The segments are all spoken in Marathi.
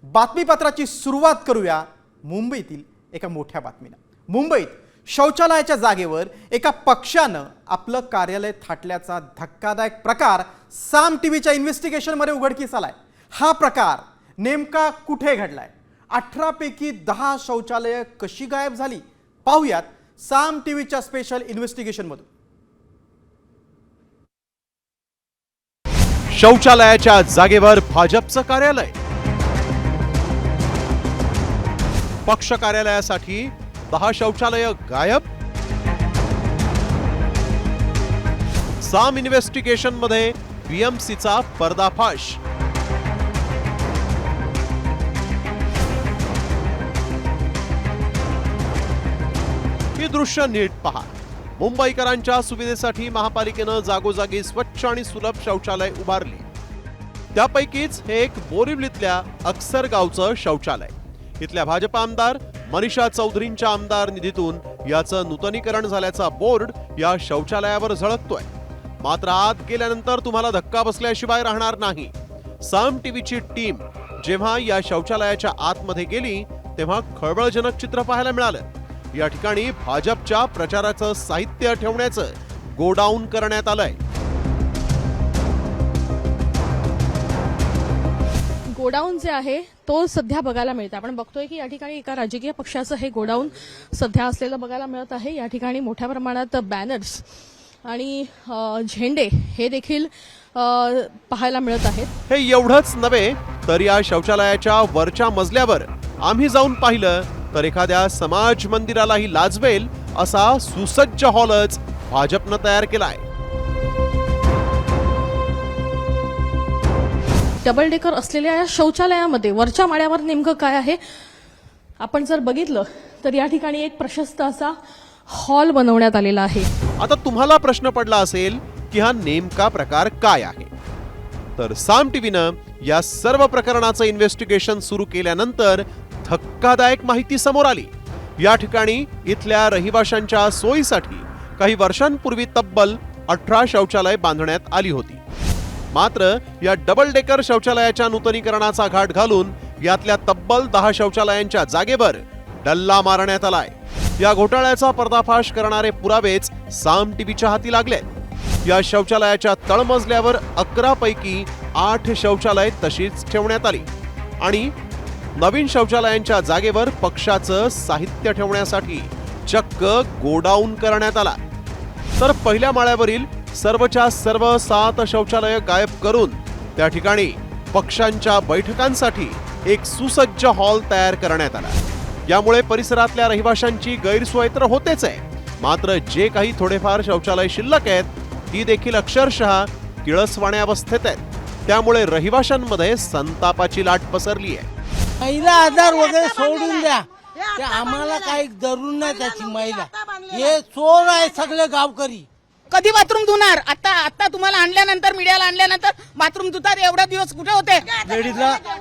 बातमीपत्राची सुरुवात करूया मुंबईतील एका मोठ्या बातमीनं। मुंबईत शौचालयाच्या जागेवर एका पक्षानं आपलं कार्यालय थाटल्याचा धक्कादायक प्रकार साम टीव्हीच्या इन्व्हेस्टिगेशनमध्ये उघडकीस आलाय। हा प्रकार नेमका कुठे घडलाय? 18 पैकी 10 शौचालय कशी गायब झाली पाहूयात साम टीव्हीच्या स्पेशल इन्व्हेस्टिगेशनमधून। शौचालयाच्या जागेवर भाजपचं कार्यालय, पक्ष कार्यालयासाठी 10 शौचालय गायब। साम इन्व्हेस्टिगेशन मध्ये बीएमसीचा पर्दाफाश। ही दृश्य नीट पहा। मुंबईकरांच्या सुविधेसाठी महापालिकेनं जागोजागी स्वच्छ आणि सुलभ शौचालय उभारली। त्यापैकीच हे एक बोरिवलीतल्या अक्सर गावचं शौचालय। इथल्या भाजप आमदार मनीषा चौधरींच्या आमदार निधीतून याचं नूतनीकरण झाल्याचा बोर्ड या शौचालयावर झळकतोय। मात्र आत गेल्यानंतर तुम्हाला धक्का बसल्याशिवाय राहणार नाही। साम टीव्हीची टीम जेव्हा या शौचालयाच्या आतमध्ये गेली तेव्हा खळबळजनक चित्र पाहायला मिळालं। या ठिकाणी भाजपच्या प्रचाराचं साहित्य ठेवण्याचं गोडाऊन करण्यात आलंय। गोडाऊन जे आहे तो सध्या बघायला मिळतं। आपण बघतोय की या ठिकाणी एका राजकीय पक्षाचं हे गोडाऊन सध्या असलेलं बघायला मिळत आहे। या ठिकाणी मोठ्या प्रमाणात बॅनर्स आणि झेंडे हे देखील पाहायला मिळत आहेत। हे एवढंच नव्हे तर या शौचालयाच्या वरच्या मजल्यावर आम्ही जाऊन पाहिलं तर एखाद्या समाज मंदिरालाही लाजवेल असा सुसज्ज हॉलच भाजपनं तयार केलाय। डबल डेकर असलेल्या या शौचालयामध्ये वरच्या माळ्यावर नेमकं काय आहे आपण जर बघितलं तर या ठिकाणी एक प्रशस्त असा हॉल बनवण्यात आलेला आहे। आता तुम्हाला प्रश्न पडला असेल की हा नेमका प्रकार काय आहे, तर साम टीव्हीनं या सर्व प्रकरणाचं इन्व्हेस्टिगेशन सुरू केल्यानंतर धक्कादायक माहिती समोर आली। या ठिकाणी इथल्या रहिवाशांच्या सोयीसाठी काही वर्षांपूर्वी तब्बल 18 शौचालय बांधण्यात आली होती। मात्र या डबल डेकर शौचालयाच्या नूतनीकरणाचा घाट घालून यातल्या तब्बल 10 शौचालयांच्या जागेवर डल्ला मारण्यात आलाय। या घोटाळ्याचा पर्दाफाश करणारे पुरावेच साम टीव्हीच्या हाती लागलेत। या शौचालयाच्या तळमजल्यावर 11 पैकी 8 शौचालय तशीच ठेवण्यात आली आणि नवीन शौचालयांच्या जागेवर पक्षाचं साहित्य ठेवण्यासाठी चक्क गोडाऊन करण्यात आला। तर पहिल्या माळ्यावरील सर्वच्या सर्व 7 शौचालय गायब करून त्या ठिकाणी पक्षांच्या बैठकांसाठी एक सुसज्ज हॉल तयार करण्यात आला। यामुळे परिसरातल्या रहिवाशांची गैरसोय तर होतेच आहे, मात्र जे काही थोडेफार शौचालय शिल्लक आहेत ती देखील अक्षरशः किळसवाण्या अवस्थेत आहेत। त्यामुळे रहिवाशांमध्ये संतापाची लाट पसरली आहे। महिला आधार वगैरे सोडून द्या, ते आम्हाला काही जरूर नाही त्याची। महिला हे चोर आहे सगळे गावकरी। कधी बाथरूम धुणार? आता तुम्हाला आणल्यानंतर मीडियाला आणल्यानंतर बाथरूम धुतात, एवढा दिवस कुठे होते?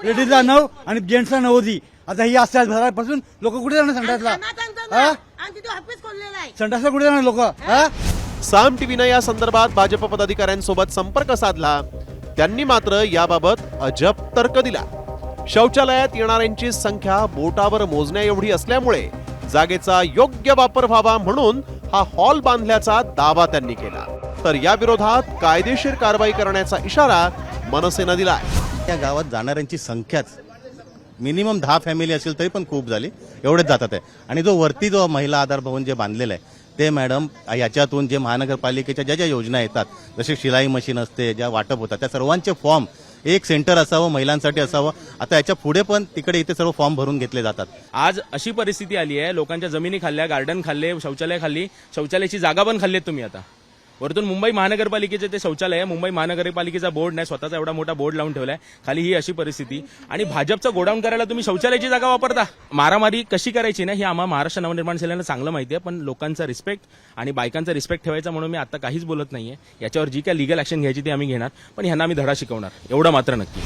लेडीजला 9 आणि जेंट्सला 9 होती। आता ही असतात घरापासून लोक कुठे जाणार संडासला? संडासला कुठे जाणार लोक? साम टीव्हीनं या संदर्भात भाजप पदाधिकाऱ्यांसोबत संपर्क साधला। त्यांनी मात्र याबाबत अजब तर्क दिला। शौचालयात येणाऱ्यांची संख्या बोटावर मोजण्या एवढी असल्यामुळे जागेचा योग्य वापर व्हावा म्हणून हा हॉल बांधल्याचा दावा त्यांनी केला। तर या विरोधात कायदेशीर कारवाई करण्याचा इशारा मनसेनं दिलाय। त्या गावात जाणाऱ्यांची संख्याच मिनिमम 10 फॅमिली असेल तरी पण खूप झाली, एवढेच जातात आहे। आणि जो महिला आधार भवन जे बांधलेलं आहे ते मॅडम याच्यातून जे महानगरपालिकेच्या ज्या योजना येतात, जसे शिलाई मशीन असते, ज्या वाटप होतात, त्या सर्वांचे फॉर्म एक सेंटर असावं महिलांसाठी असावं। आता याच्या पुढे पण तिकडे इथे सर्व फॉर्म भरून घेतले जातात। आज अशी परिस्थिती आली आहे, लोकांच्या जमिनी खाल्ल्या, गार्डन खाल्ले, शौचालय खाल्ली, शौचालयाची जागा पण खाल्लीत तुम्ही। आता वरतून मुंबई महानगरपालिकेचे ते शौचालय आहे, मुंबई महानगरपालिकेचा बोर्ड नाही, स्वतःचा एवढा मोठा बोर्ड लावून ठेवलाय, खाली ही अशी परिस्थिती। आणि भाजपचं गोडाऊन करायला तुम्ही शौचालयाची जागा वापरता। मारामारी कशी करायची ना हे आम्हाला महाराष्ट्र नवनिर्माण सेनेला चांगलं माहिती आहे, पण लोकांचा रिस्पेक्ट आणि बायकांचा रिस्पेक्ट ठेवायचा म्हणून मी आता काहीच बोलत नाहीये। याच्यावर जी काय लीगल ऍक्शन घ्यायची ती आम्ही घेणार, पण ह्यांना आम्ही धडा शिकवणार, एवढं मात्र नक्की।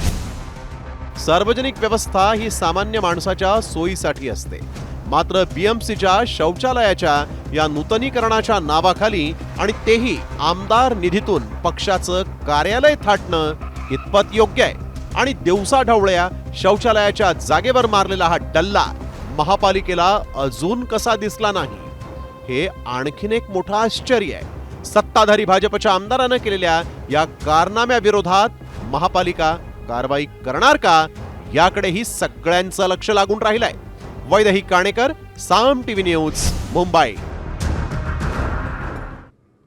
सार्वजनिक व्यवस्था ही सामान्य माणसाच्या सोयीसाठी असते, मात्र बीएमसीच्या शौचालयाच्या या नूतनीकरणाच्या नावाखाली आणि तेही आमदार निधीतून पक्षाचं कार्यालय थाटणं कितपत योग्य आहे आणि दिवसाढवळ्या शौचालयाच्या जागेवर मारलेला हा डल्ला महापालिकेला अजून कसा दिसला नाही, हे आणखीन एक मोठं आश्चर्य आहे. सत्ताधारी भाजपच्या आमदारानं केलेल्या या कारनाम्याविरोधात महापालिका कारवाई करणार का, याकडेही सगळ्यांचं लक्ष लागून राहिलंय. वैदेही काणेकर, साम टीव्ही न्यूज, मुंबई.